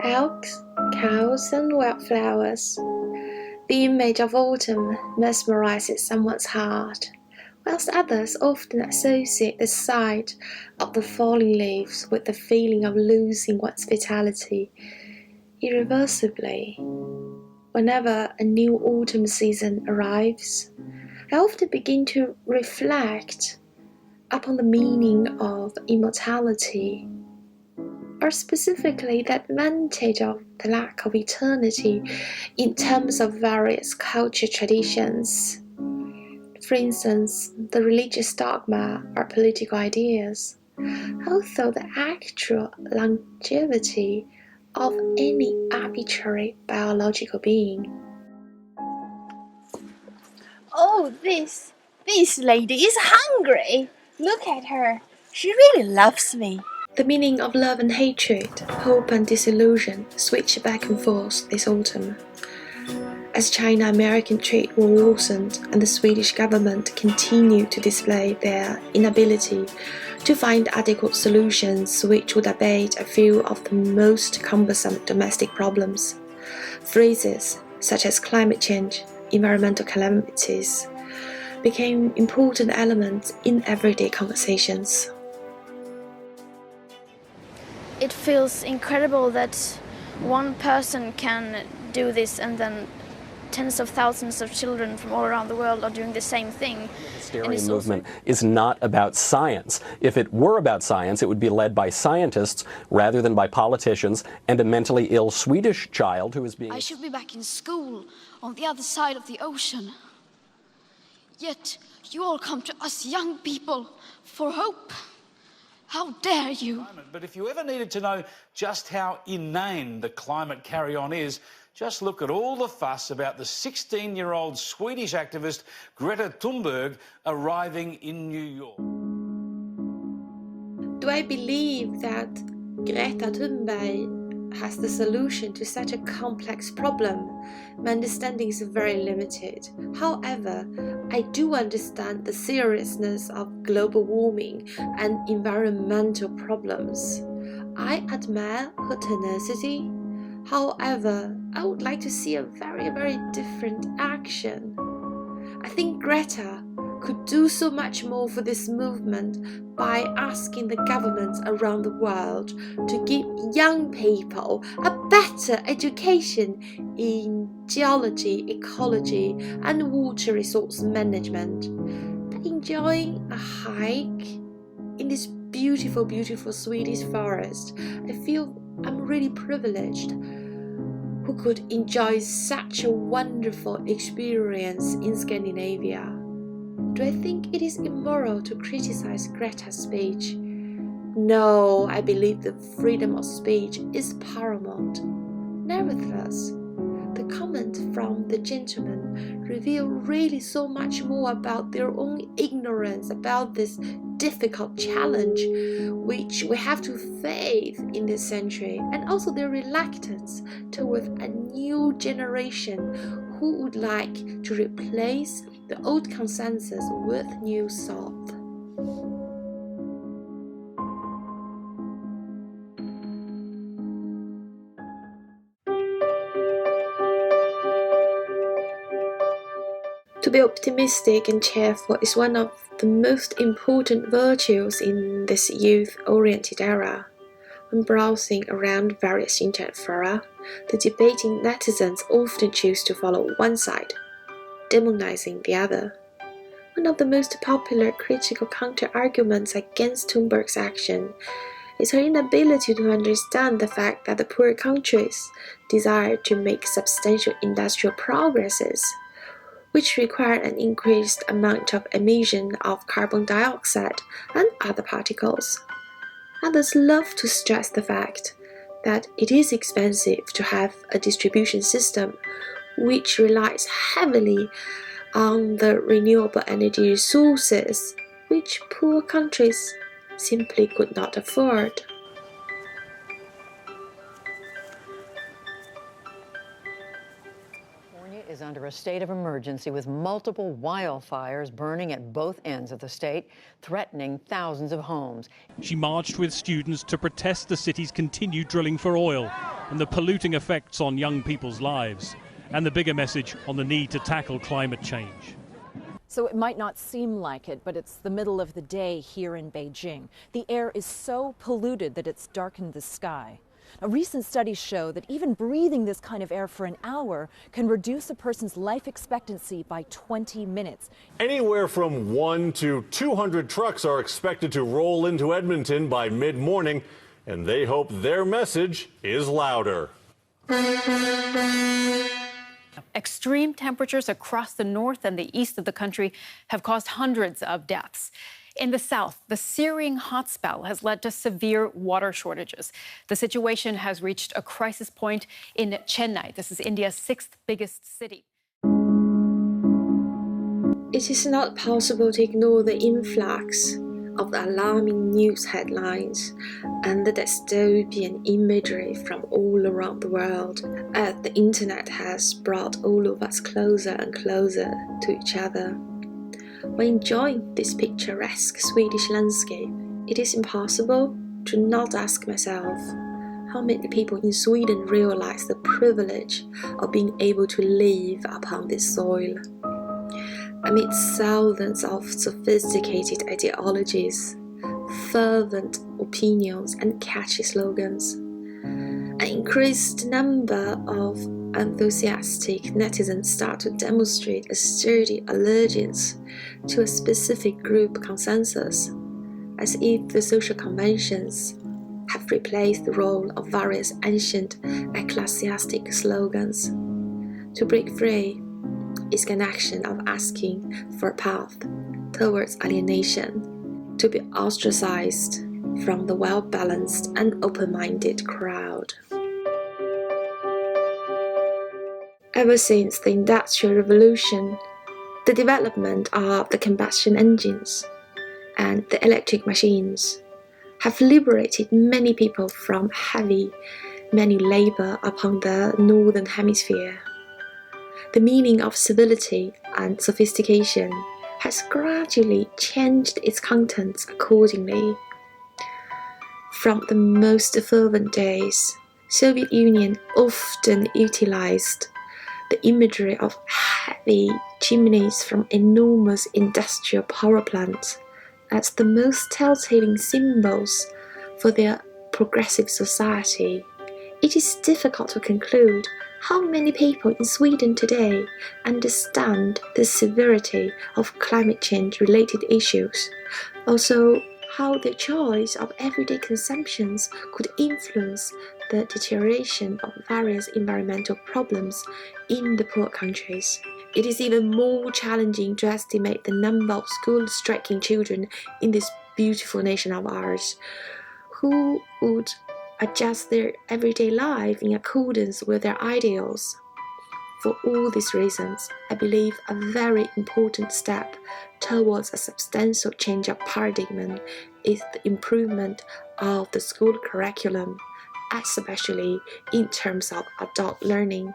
Elks, cows, and wildflowers. The image of autumn mesmerizes someone's heart, whilst others often associate the sight of the falling leaves with the feeling of losing one's vitality irreversibly. Whenever a new autumn season arrives, I often begin to reflect upon the meaning of immortality, or specifically the advantage of the lack of eternity in terms of various culture traditions. For instance, the religious dogma or political ideas, although the actual longevity of any arbitrary biological being. Oh, this lady is hungry. Look at her. She really loves me. The meaning of love and hatred, hope and disillusion switch back and forth this autumn. As China-American trade war worsened and the Swedish government continued to display their inability to find adequate solutions which would abate a few of the most cumbersome domestic problems, phrases such as climate change, environmental calamities, became important elements in everyday conversations. It feels incredible that one person can do this and then tens of thousands of children from all around the world are doing the same thing. The hysteria movement is not about science. If it were about science, it would be led by scientists rather than by politicians and a mentally ill Swedish child who is being... I should be back in school on the other side of the ocean. Yet you all come to us young people for hope. How dare you? But if you ever needed to know just how inane the climate carry-on is, just look at all the fuss about the 16-year-old Swedish activist Greta Thunberg arriving in New York. Do I believe that Greta Thunberg has the solution to such a complex problem? My understanding is very limited. However, I do understand the seriousness of global warming and environmental problems. I admire her tenacity. However, I would like to see a very, very different action. I think Greta could do so much more for this movement by asking the governments around the world to give young people a better education in geology, ecology, and water resource management. But enjoying a hike in this beautiful, beautiful Swedish forest, I feel I'm really privileged who could enjoy such a wonderful experience in Scandinavia. Do I think it is immoral to criticize Greta's speech? No, I believe the freedom of speech is paramount. Nevertheless, the comment from the gentleman reveal really so much more about their own ignorance about this difficult challenge which we have to face in this century, and also their reluctance towards a new generation who would like to replace the old consensus with new thought. To be optimistic and cheerful is one of the most important virtues in this youth-oriented era. When browsing around various internet fora, the debating netizens often choose to follow one side, demonizing the other. One of the most popular critical counter-arguments against Thunberg's action is her inability to understand the fact that the poor countries desire to make substantial industrial progresses, which require an increased amount of emission of carbon dioxide and other particles. Others love to stress the fact that it is expensive to have a distribution system which relies heavily on the renewable energy resources which poor countries simply could not afford. Is under a state of emergency with multiple wildfires burning at both ends of the state, threatening thousands of homes. She marched with students to protest the city's continued drilling for oil. and the polluting effects on young people's lives, and the bigger message on the need to tackle climate change. So it might not seem like it, but it's the middle of the day here in Beijing. The air is so polluted that it's darkened the sky. Now, recent studies show that even breathing this kind of air for an hour can reduce a person's life expectancy by 20 minutes. Anywhere from 1 to 200 trucks are expected to roll into Edmonton by mid-morning, and they hope their message is louder. Extreme temperatures across the north and the east of the country have caused hundreds of deaths. In the south, the searing hot spell has led to severe water shortages. The situation has reached a crisis point in Chennai. This is India's 6th biggest city. It is not possible to ignore the influx of the alarming news headlines and the dystopian imagery from all around the world, as the internet has brought all of us closer and closer to each other. When enjoying this picturesque Swedish landscape, it is impossible to not ask myself how many people in Sweden realize the privilege of being able to live upon this soil. Amidst thousands of sophisticated ideologies, fervent opinions and catchy slogans, an increased number of enthusiastic netizens start to demonstrate a sturdy allegiance to a specific group consensus, as if the social conventions have replaced the role of various ancient ecclesiastic slogans. To break free is an action of asking for a path towards alienation, to be ostracized from the well-balanced and open-minded crowd. Ever since the Industrial Revolution, the development of the combustion engines and the electric machines have liberated many people from heavy manual labor upon the Northern Hemisphere. The meaning of civility and sophistication has gradually changed its contents accordingly. From the most fervent days, Soviet Union often utilized the imagery of heavy chimneys from enormous industrial power plants as the most telltale symbols for their progressive society. It is difficult to conclude how many people in Sweden today understand the severity of climate change related issues, also how the choice of everyday consumptions could influence the deterioration of various environmental problems in the poor countries. It is even more challenging to estimate the number of school-striking children in this beautiful nation of ours, who would adjust their everyday life in accordance with their ideals. For all these reasons, I believe a very important step towards a substantial change of paradigm is the improvement of the school curriculum, especially in terms of adult learning.